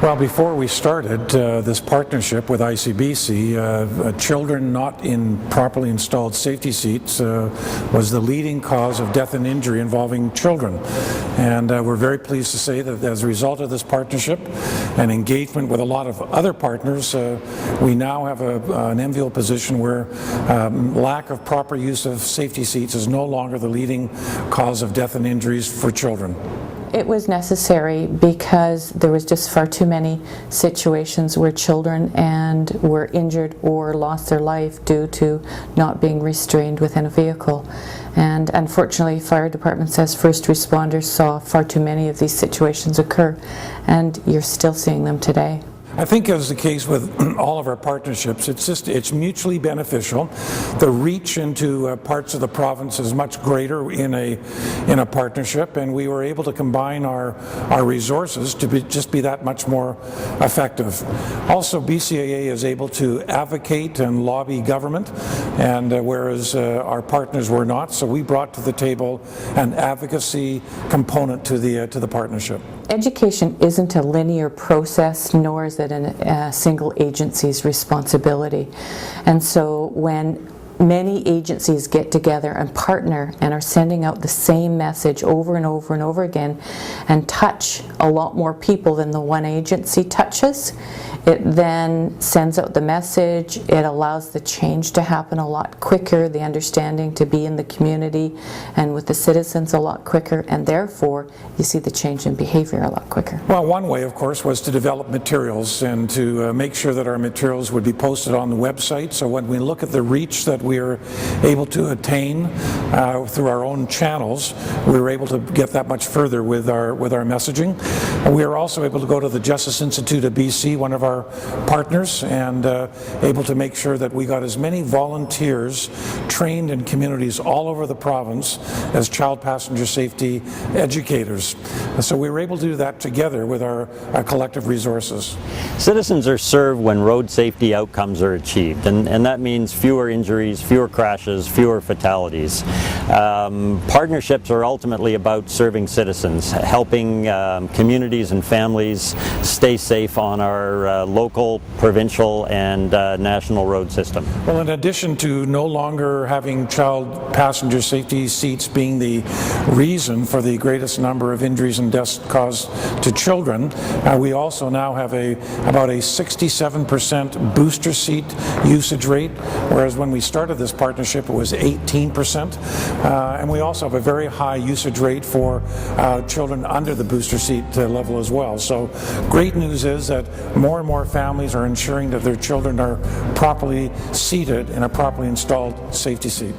Well, before we started this partnership with ICBC, children not in properly installed safety seats was the leading cause of death and injury involving children. And we're very pleased to say that as a result of this partnership and engagement with a lot of other partners, we now have an enviable position where lack of proper use of safety seats is no longer the leading cause of death and injuries for children. It was necessary because there was just far too many situations where children were injured or lost their life due to not being restrained within a vehicle. And unfortunately, fire departments as first responders saw far too many of these situations occur, and you're still seeing them today. I think, as the case with all of our partnerships, it's mutually beneficial. The reach into parts of the province is much greater in a partnership, and we were able to combine our resources to be that much more effective. Also, BCAA is able to advocate and lobby government, and whereas our partners were not, so we brought to the table an advocacy component to the partnership. Education isn't a linear process, nor is it a single agency's responsibility. And so when many agencies get together and partner and are sending out the same message over and over and over again and touch a lot more people than the one agency touches, it then sends out the message, it allows the change to happen a lot quicker, the understanding to be in the community and with the citizens a lot quicker, and therefore you see the change in behavior a lot quicker. Well, one way, of course, was to develop materials and to make sure that our materials would be posted on the website. So when we look at the reach that we are able to attain through our own channels, we were able to get that much further with our messaging. And we are also able to go to the Justice Institute of BC, one of our partners, and able to make sure that we got as many volunteers trained in communities all over the province as child passenger safety educators. So we were able to do that together with our collective resources. Citizens are served when road safety outcomes are achieved, and that means fewer injuries, fewer crashes, fewer fatalities. Partnerships are ultimately about serving citizens, helping communities and families stay safe on our local, provincial, and national road system. Well, in addition to no longer having child passenger safety seats being the reason for the greatest number of injuries and deaths caused to children, we also now have about a 67% booster seat usage rate, whereas when we started this partnership it was 18%. And we also have a very high usage rate for children under the booster seat level as well. So great news is that more and more families are ensuring that their children are properly seated in a properly installed safety seat.